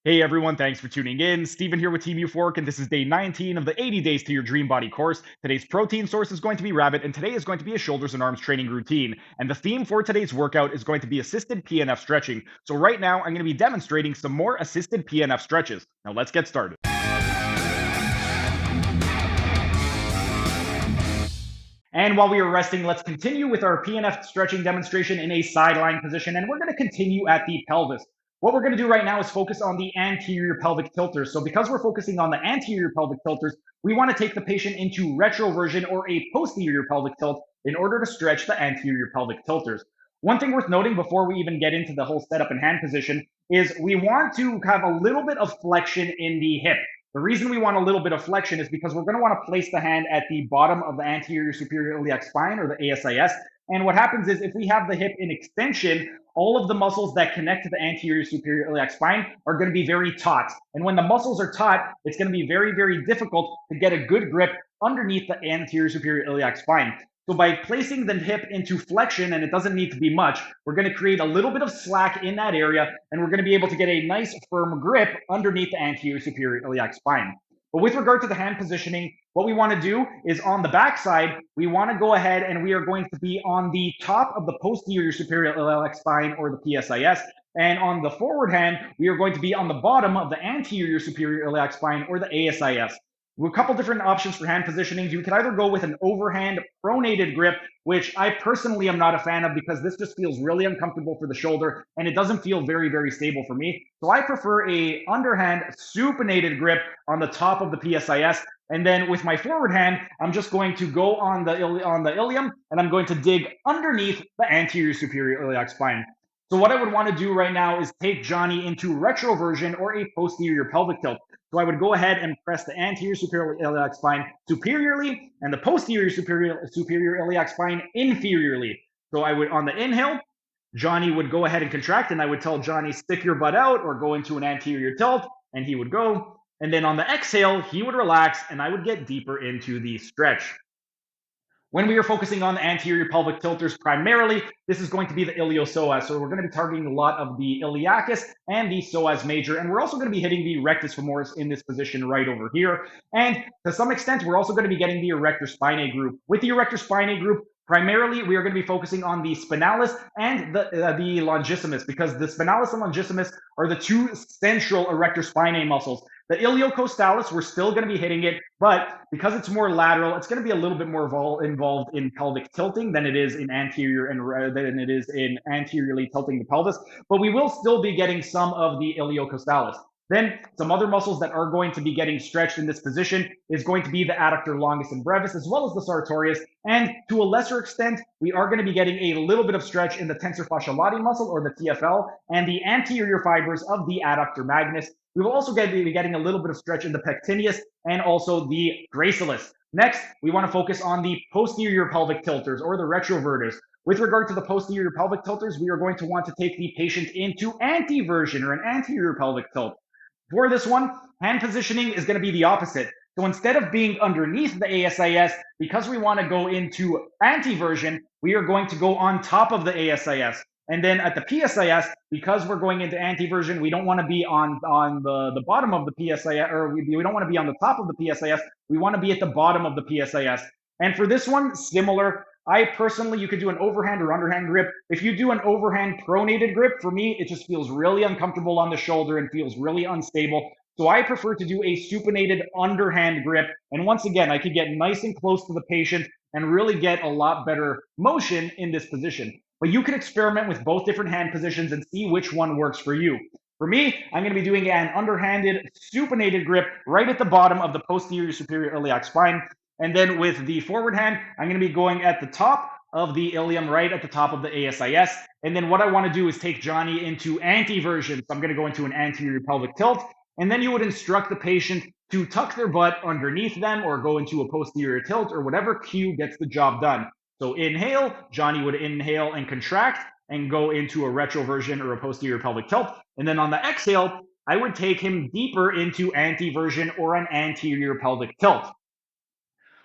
Hey everyone, thanks for tuning in. Steven here with Team Euphoric, and this is day 19 of the 80 Days to Your Dream Body course. Today's protein source is going to be rabbit, and today is going to be a shoulders and arms training routine. And the theme for today's workout is going to be assisted PNF stretching. So right now, I'm going to be demonstrating some more assisted PNF stretches. Now let's get started. And while we are resting, let's continue with our PNF stretching demonstration in a sideline position, and we're going to continue at the pelvis. What we're going to do right now is focus on the anterior pelvic tilters. So because we're focusing on the anterior pelvic tilters, we want to take the patient into retroversion or a posterior pelvic tilt in order to stretch the anterior pelvic tilters. One thing worth noting before we even get into the whole setup and hand position is we want to have a little bit of flexion in the hip. The reason we want a little bit of flexion is because we're going to want to place the hand at the bottom of the anterior superior iliac spine, or the ASIS. And what happens is if we have the hip in extension, all of the muscles that connect to the anterior superior iliac spine are going to be very taut. And when the muscles are taut, it's going to be very, very difficult to get a good grip underneath the anterior superior iliac spine. So by placing the hip into flexion, and it doesn't need to be much, we're going to create a little bit of slack in that area, and we're going to be able to get a nice firm grip underneath the anterior superior iliac spine. But with regard to the hand positioning, what we want to do is on the back side, we want to go ahead and we are going to be on the top of the posterior superior iliac spine, or the PSIS. And on the forward hand, we are going to be on the bottom of the anterior superior iliac spine, or the ASIS. A couple different options for hand positionings. You can either go with an overhand pronated grip, which I personally am not a fan of because this just feels really uncomfortable for the shoulder and it doesn't feel very, very stable for me. So I prefer a underhand supinated grip on the top of the PSIS. And then with my forward hand, I'm just going to go on the ilium, and I'm going to dig underneath the anterior superior iliac spine. So what I would want to do right now is take Johnny into retroversion, or a posterior pelvic tilt. So I would go ahead and press the anterior superior iliac spine superiorly and the posterior superior iliac spine inferiorly. So I would, on the inhale, Johnny would go ahead and contract, and I would tell Johnny, stick your butt out or go into an anterior tilt, and he would go. And then on the exhale, he would relax, and I would get deeper into the stretch. When we are focusing on the anterior pelvic tilters primarily, this is going to be the iliopsoas. So we're going to be targeting a lot of the iliacus and the psoas major. And we're also going to be hitting the rectus femoris in this position right over here. And to some extent, we're also going to be getting the erector spinae group. With the erector spinae group, primarily, we are going to be focusing on the spinalis and the longissimus, because the spinalis and longissimus are the two central erector spinae muscles. The iliocostalis, we're still going to be hitting it, but because it's more lateral, it's going to be a little bit more involved in pelvic tilting than it is in anteriorly tilting the pelvis. But we will still be getting some of the iliocostalis. Then some other muscles that are going to be getting stretched in this position is going to be the adductor longus and brevis, as well as the sartorius. And to a lesser extent, we are going to be getting a little bit of stretch in the tensor fasciae lati muscle, or the TFL, and the anterior fibers of the adductor magnus. We will also be getting a little bit of stretch in the pectineus and also the gracilis. Next, we want to focus on the posterior pelvic tilters, or the retroverters. With regard to the posterior pelvic tilters, we are going to want to take the patient into anteversion, or an anterior pelvic tilt. For this one, hand positioning is going to be the opposite. So instead of being underneath the ASIS, because we want to go into anteversion, we are going to go on top of the ASIS. And then at the PSIS, because we're going into anteversion, we don't want to be on the bottom of the PSIS, or we don't want to be on the top of the PSIS. We want to be at the bottom of the PSIS. And for this one, similar. I personally, you could do an overhand or underhand grip. If you do an overhand pronated grip, for me, it just feels really uncomfortable on the shoulder and feels really unstable. So I prefer to do a supinated underhand grip. And once again, I could get nice and close to the patient and really get a lot better motion in this position. But you can experiment with both different hand positions and see which one works for you. For me, I'm going to be doing an underhanded supinated grip right at the bottom of the posterior superior iliac spine. And then with the forward hand, I'm going to be going at the top of the ilium, right at the top of the ASIS. And then what I want to do is take Johnny into anteversion. So I'm going to go into an anterior pelvic tilt. And then you would instruct the patient to tuck their butt underneath them, or go into a posterior tilt, or whatever cue gets the job done. So inhale, Johnny would inhale and contract and go into a retroversion, or a posterior pelvic tilt. And then on the exhale, I would take him deeper into anteversion, or an anterior pelvic tilt.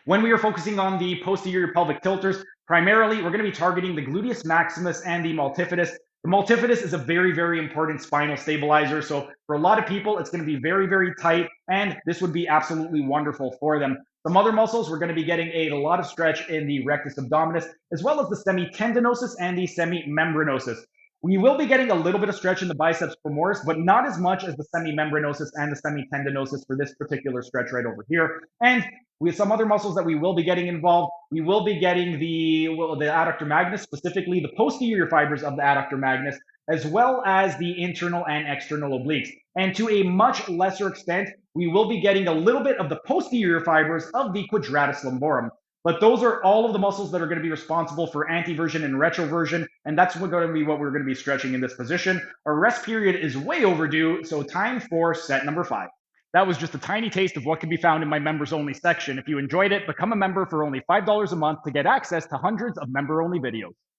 When we are focusing on the posterior pelvic tilters, primarily we're going to be targeting the gluteus maximus and the multifidus. The multifidus is a very, very important spinal stabilizer. So for a lot of people, it's going to be very, very tight, and this would be absolutely wonderful for them. Some other muscles, we're going to be getting a lot of stretch in the rectus abdominis, as well as the semitendinosus and the semimembranosus. We will be getting a little bit of stretch in the biceps femoris, but not as much as the semimembranosus and the semitendinosus for this particular stretch right over here. And we have some other muscles that we will be getting involved. We will be getting the adductor magnus, specifically the posterior fibers of the adductor magnus, as well as the internal and external obliques. And to a much lesser extent, we will be getting a little bit of the posterior fibers of the quadratus lumborum. But those are all of the muscles that are going to be responsible for anteversion and retroversion, and that's going to be what we're going to be stretching in this position. Our rest period is way overdue, so time for set number 5. That was just a tiny taste of what can be found in my members only section. If you enjoyed it, become a member for only $5 a month to get access to hundreds of member only videos.